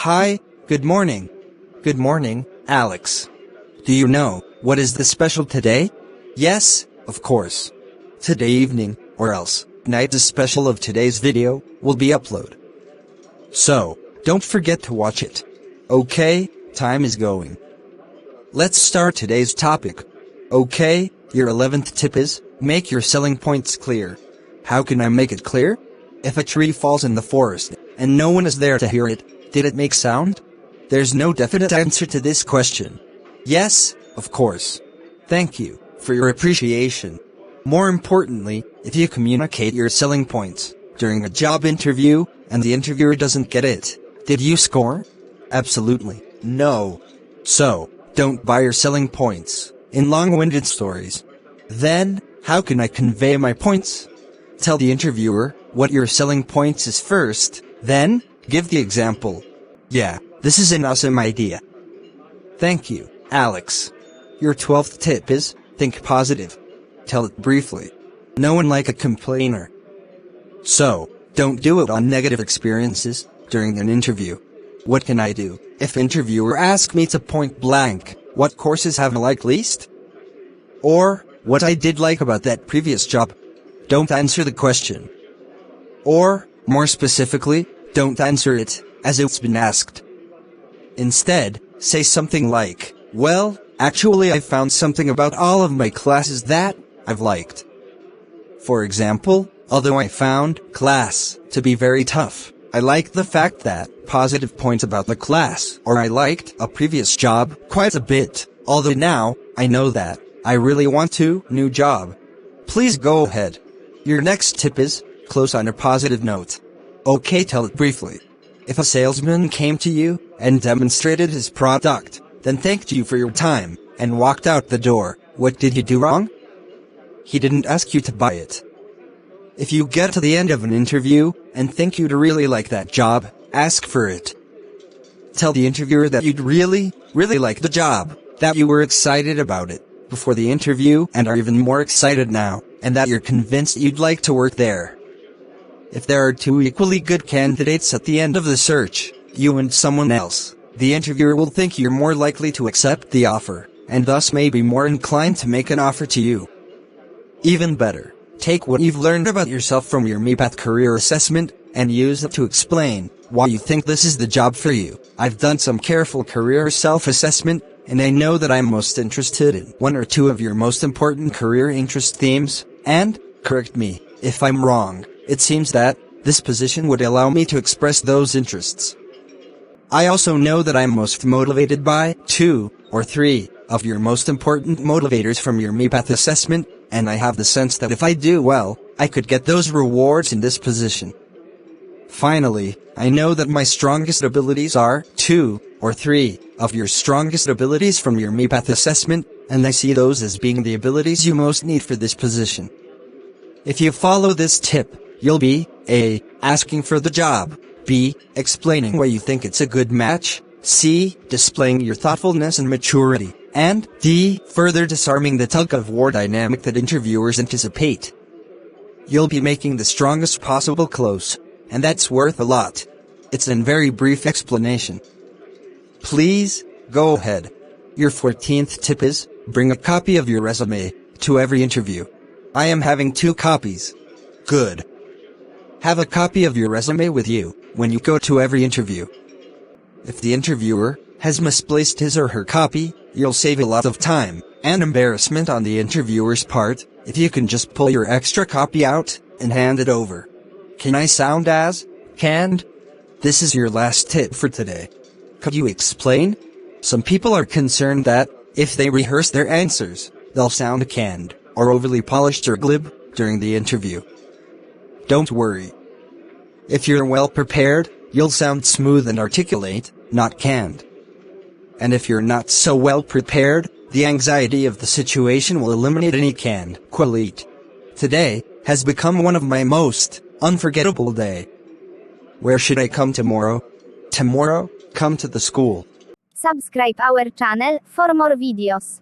Hi, good morning. Good morning, Alex. Do you know what is the special today? Yes, of course. Today evening, or else, night the special of today's video will be uploaded. So, don't forget to watch it. Okay, time is going. Let's start today's topic. Okay, your 11th tip is, make your selling points clear. How can I make it clear? If a tree falls in the forest, and no one is there to hear it, did it make sound? There's no definite answer to this question. Yes, of course. Thank you for your appreciation. More importantly, if you communicate your selling points during a job interview, and the interviewer doesn't get it, did you score? Absolutely no. So, don't buy your selling points in long-winded stories. Then, how can I convey my points? Tell the interviewer what your selling points is first, then, give the example. Yeah, this is an awesome idea. Thank you, Alex. Your 12th tip is, think positive. Tell it briefly. No one like a complainer. So, don't do it on negative experiences during an interview. What can I do if interviewer asks me to point blank, what courses have I liked least? Or, what I did like about that previous job? Don't answer the question. Or, more specifically, don't answer it as it's been asked. Instead, say something like, well, actually I found something about all of my classes that I've liked. For example, although I found class to be very tough, I liked the fact that positive points about the class, or I liked a previous job quite a bit, although now I know that I really want to new job. Please go ahead. Your next tip is, close on a positive note. Okay, tell it briefly. If a salesman came to you and demonstrated his product, then thanked you for your time and walked out the door, what did he do wrong? He didn't ask you to buy it. If you get to the end of an interview and think you'd really like that job, ask for it. Tell the interviewer that you'd really like the job, that you were excited about it before the interview and are even more excited now, and that you're convinced you'd like to work there. If there are two equally good candidates at the end of the search, you and someone else, the interviewer will think you're more likely to accept the offer, and thus may be more inclined to make an offer to you. Even better, take what you've learned about yourself from your MEPATH career assessment, and use it to explain why you think this is the job for you. I've done some careful career self-assessment, and I know that I'm most interested in one or two of your most important career interest themes, and, correct me if I'm wrong, it seems that this position would allow me to express those interests. I also know that I'm most motivated by 2 or 3 of your most important motivators from your MEPATH assessment, and I have the sense that if I do well, I could get those rewards in this position. Finally, I know that my strongest abilities are 2 or 3 of your strongest abilities from your MEPATH assessment, and I see those as being the abilities you most need for this position. If you follow this tip, you'll be A. Asking for the job, B. Explaining why you think it's a good match, C. Displaying your thoughtfulness and maturity, and D. Further disarming the tug-of-war dynamic that interviewers anticipate. You'll be making the strongest possible close, and that's worth a lot. It's a very brief explanation. Please, go ahead. Your 14th tip is, bring a copy of your resume to every interview. I am having 2 copies. Good. Have a copy of your resume with you when you go to every interview. If the interviewer has misplaced his or her copy, you'll save a lot of time and embarrassment on the interviewer's part if you can just pull your extra copy out and hand it over. Can I sound as canned? This is your last tip for today. Could you explain? Some people are concerned that, if they rehearse their answers, they'll sound canned, or overly polished or glib, during the interview. Don't worry. If you're well prepared, you'll sound smooth and articulate, not canned. And if you're not so well prepared, the anxiety of the situation will eliminate any canned quality. Today has become one of my most unforgettable day. Where should I come tomorrow? Tomorrow, come to the school. Subscribe our channel for more videos.